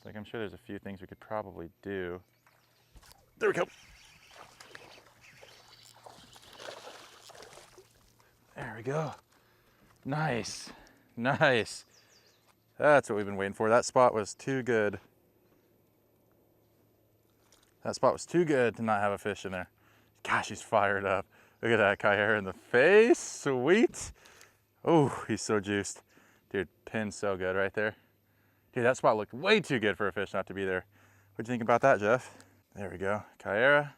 Like, I'm sure there's a few things we could probably do. There we go. There we go. Nice, nice. That's what we've been waiting for. That spot was too good. That spot was too good to not have a fish in there. Gosh, he's fired up. Look at that Kaera in the face, sweet. Oh, he's so juiced. Dude, pin's so good right there. Dude, that spot looked way too good for a fish not to be there. What'd you think about that, Jeff? There we go, Kaera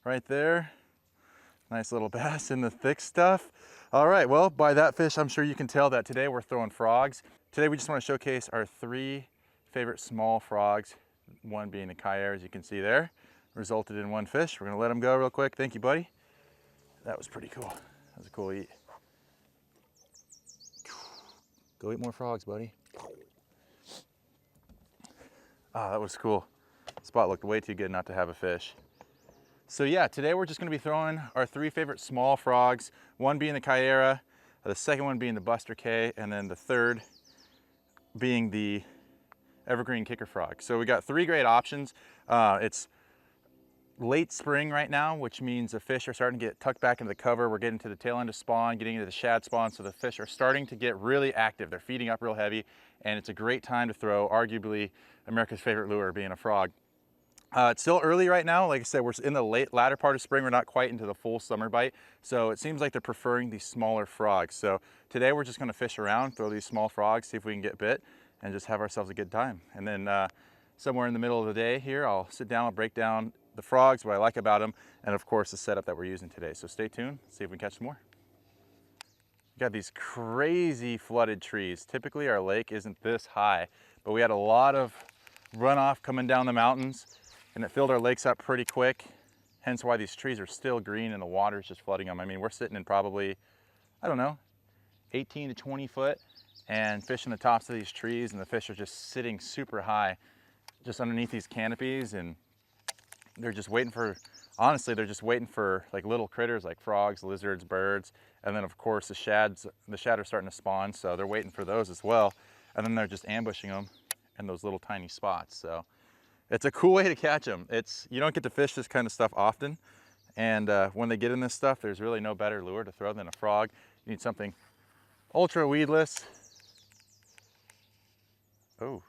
right there. Nice little bass in the thick stuff. All right, well, by that fish, I'm sure you can tell that today we're throwing frogs. Today we just want to showcase our 3 favorite small frogs, one being the Kaera, as you can see there. Resulted in 1 fish. We're gonna let him go real quick. Thank you, buddy. That was pretty cool. That was a cool eat. Go eat more frogs, buddy. Ah, that was cool. Spot looked way too good not to have a fish. So yeah, today we're just gonna be throwing our 3 favorite small frogs, one being the Kaera, the second one being the Buster K, and then the third being the EverGreen kicker frog. So we got 3 great options. It's late spring right now, which means the fish are starting to get tucked back into the cover. We're getting to the tail end of spawn, getting into the shad spawn, so the fish are starting to get really active. They're feeding up real heavy, and it's a great time to throw arguably America's favorite lure, being a frog. It's still early right now. Like I said, we're in the latter part of spring. We're not quite into the full summer bite. So it seems like they're preferring these smaller frogs. So today we're just gonna fish around, throw these small frogs, see if we can get bit, and just have ourselves a good time. And then somewhere in the middle of the day here, I'll sit down, I'll break down the frogs, what I like about them, and of course the setup that we're using today. So stay tuned, see if we can catch some more. We got these crazy flooded trees. Typically our lake isn't this high, but we had a lot of runoff coming down the mountains, and it filled our lakes up pretty quick. Hence why these trees are still green and the water is just flooding them. I mean, we're sitting in probably, I don't know, 18 to 20 foot and fishing the tops of these trees, and the fish are just sitting super high just underneath these canopies, and they're just waiting for, honestly, they're just waiting for like little critters like frogs, lizards, birds, and then of course the shad are starting to spawn, so they're waiting for those as well, and then they're just ambushing them in those little tiny spots. So it's a cool way to catch them. You don't get to fish this kind of stuff often, and when they get in this stuff, there's really no better lure to throw than a frog. You need something ultra weedless. Oh,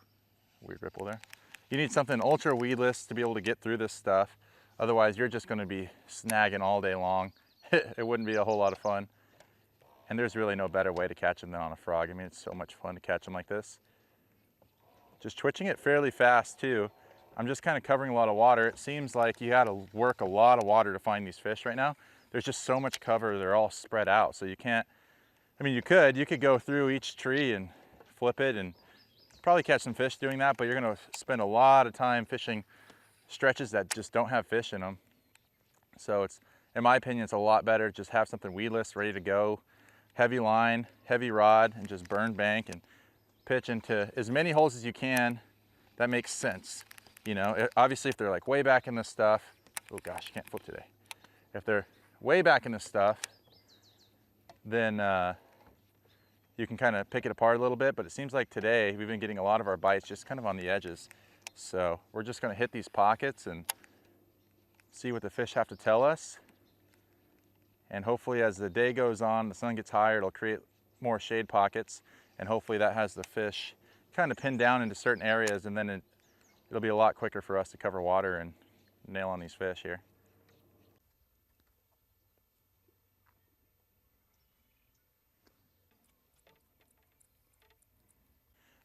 weird ripple there. You need something ultra weedless to be able to get through this stuff. Otherwise, you're just gonna be snagging all day long. It wouldn't be a whole lot of fun. And there's really no better way to catch them than on a frog. I mean, it's so much fun to catch them like this. Just twitching it fairly fast too. I'm just kind of covering a lot of water. It seems like you gotta work a lot of water to find these fish right now. There's just so much cover, they're all spread out. So you can't, I mean, you could go through each tree and flip it and probably catch some fish doing that, but you're gonna spend a lot of time fishing stretches that just don't have fish in them. So it's, in my opinion, it's a lot better to just have something weedless, ready to go, heavy line, heavy rod, and just burn bank and pitch into as many holes as you can. That makes sense. You know, obviously if they're like way back in this stuff, oh gosh, you can't flip today. If they're way back in this stuff, then you can kind of pick it apart a little bit, but it seems like today we've been getting a lot of our bites just kind of on the edges. So we're just gonna hit these pockets and see what the fish have to tell us. And hopefully as the day goes on, the sun gets higher, it'll create more shade pockets, and hopefully that has the fish kind of pinned down into certain areas, and then it'll be a lot quicker for us to cover water and nail on these fish here.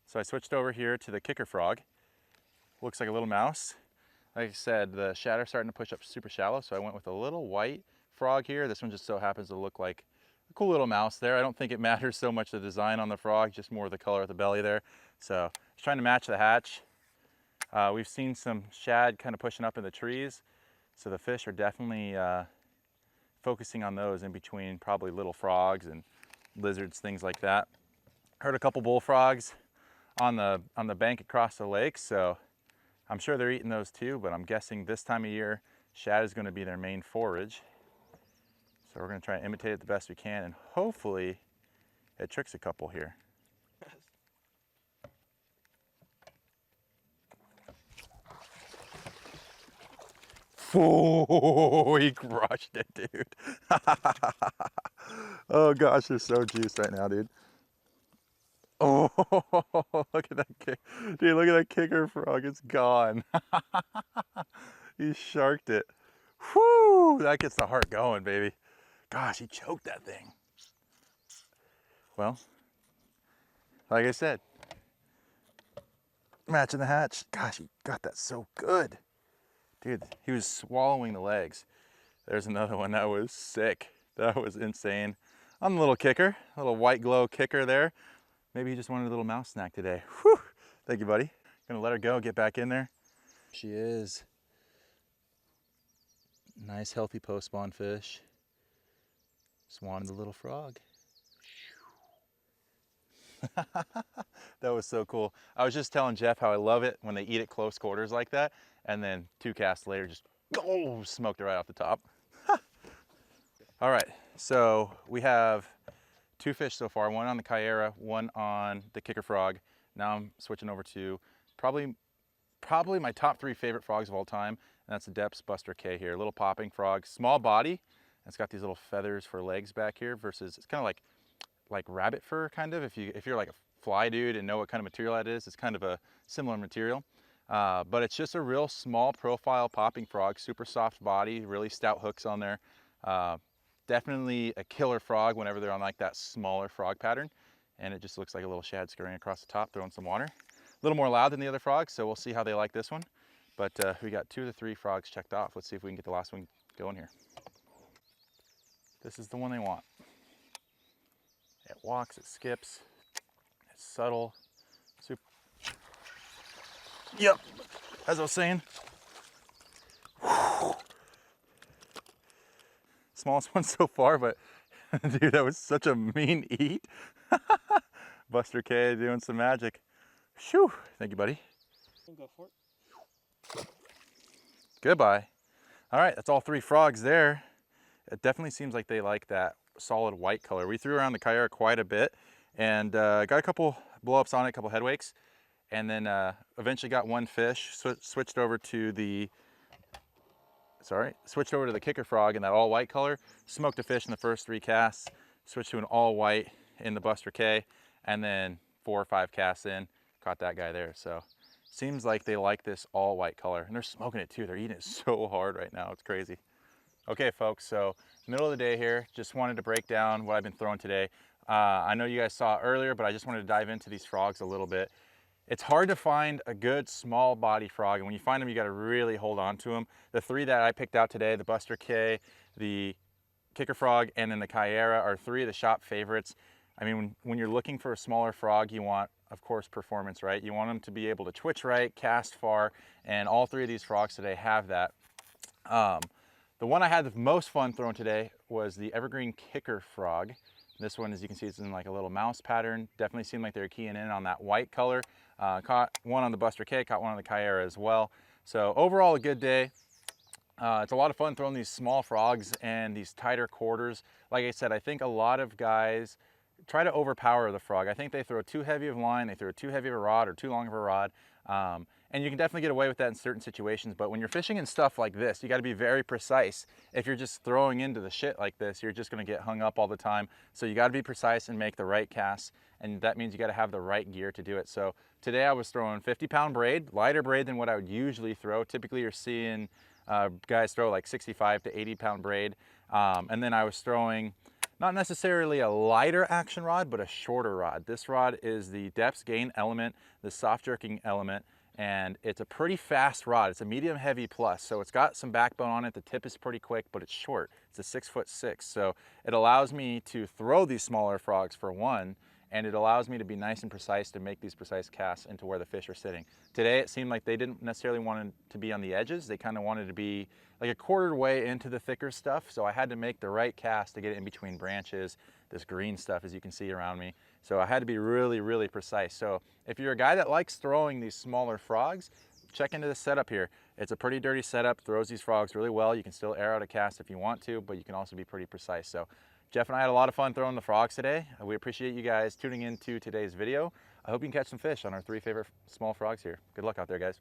So I switched over here to the kicker frog. Looks like a little mouse. Like I said, the shad are starting to push up super shallow, so I went with a little white frog here. This one just so happens to look like a cool little mouse there. I don't think it matters so much the design on the frog, just more the color of the belly there. So just trying to match the hatch. We've seen some shad kind of pushing up in the trees, so the fish are definitely focusing on those in between probably little frogs and lizards, things like that. Heard a couple bullfrogs on the bank across the lake, so I'm sure they're eating those too, but I'm guessing this time of year shad is going to be their main forage. So we're going to try and imitate it the best we can, and hopefully it tricks a couple here. Oh, he crushed it, dude. Oh gosh, they're so juiced right now, dude. Oh, look at that kick. Dude, look at that kicker frog. It's gone. He sharked it. Whoo! That gets the heart going, baby. Gosh, he choked that thing. Well, like I said, matching the hatch. Gosh, he got that so good. Dude, he was swallowing the legs. There's another one that was sick. That was insane. On the little kicker, a little white glow kicker there. Maybe he just wanted a little mouse snack today. Whew. Thank you, buddy. Gonna let her go, get back in there. She is. Nice, healthy post-spawn fish. Just wanted the little frog. That was so cool. I was just telling Jeff how I love it when they eat at close quarters like that, and then 2 casts later, just smoked it right off the top. All right, so we have 2 fish so far, one on the Kaera, one on the kicker frog. Now I'm switching over to probably my top 3 favorite frogs of all time, and that's the Deps Buster K here. Little popping frog, small body. It's got these little feathers for legs back here versus it's kind of like rabbit fur, kind of. If you're like a fly dude and know what kind of material that is, it's kind of a similar material. But it's just a real small profile popping frog, super soft body, really stout hooks on there. Definitely a killer frog whenever they're on like that smaller frog pattern. And it just looks like a little shad scurrying across the top, throwing some water. A little more loud than the other frogs, so we'll see how they like this one. But we got 2 of the 3 frogs checked off. Let's see if we can get the last one going here. This is the one they want. It walks, it skips, it's subtle, super. Yep, as I was saying. Smallest one so far, but dude, that was such a mean eat. Buster K doing some magic. Whew. Thank you, buddy. Go for it. Goodbye. All right, that's all 3 frogs there. It definitely seems like they like that solid white color. We threw around the Kaera quite a bit and got a couple blow-ups on it, a couple headwakes, and then eventually got 1 fish, switched over to the kicker frog in that all white color, smoked a fish in the first 3 casts, switched to an all white in the Buster K, and then 4 or 5 casts in, caught that guy there. So seems like they like this all white color, and they're smoking it too. They're eating it so hard right now, it's crazy. Okay folks, so middle of the day here, just wanted to break down what I've been throwing today. I know you guys saw it earlier, but I just wanted to dive into these frogs a little bit. It's hard to find a good small body frog, and when you find them, you got to really hold on to them. The 3 that I picked out today, the Buster K, the kicker frog, and then the Kaera are 3 of the shop favorites. I mean, when you're looking for a smaller frog, you want, of course, performance, right? You want them to be able to twitch right, cast far, and all 3 of these frogs today have that. The one I had the most fun throwing today was the EverGreen kicker frog. This one, as you can see, it's in like a little mouse pattern. Definitely seemed like they were keying in on that white color. Caught one on the Buster K, caught one on the Kaera as well. So overall, a good day. It's a lot of fun throwing these small frogs and these tighter quarters. Like I said, I think a lot of guys try to overpower the frog. I think they throw too heavy of a line, they throw too heavy of a rod or too long of a rod. And you can definitely get away with that in certain situations, but when you're fishing in stuff like this, you got to be very precise. If you're just throwing into the shit like this, you're just going to get hung up all the time. So you got to be precise and make the right casts, and that means you got to have the right gear to do it. So today I was throwing 50-pound braid, lighter braid than what I would usually throw. Typically you're seeing guys throw like 65 to 80-pound braid, and then I was throwing not necessarily a lighter action rod, but a shorter rod. This rod is the Deps Gain element, the soft jerking element, and it's a pretty fast rod. It's a medium heavy plus, so it's got some backbone on it. The tip is pretty quick, but it's short. It's a 6'6", so it allows me to throw these smaller frogs for one, and it allows me to be nice and precise to make these precise casts into where the fish are sitting. Today it seemed like they didn't necessarily want to be on the edges. They kind of wanted to be like a quarter way into the thicker stuff, so I had to make the right cast to get it in between branches, this green stuff as you can see around me. So I had to be really, really precise. So if you're a guy that likes throwing these smaller frogs, check into this setup here. It's a pretty dirty setup, throws these frogs really well. You can still air out a cast if you want to, but you can also be pretty precise. So Jeff and I had a lot of fun throwing the frogs today. We appreciate you guys tuning into today's video. I hope you can catch some fish on our 3 favorite small frogs here. Good luck out there, guys.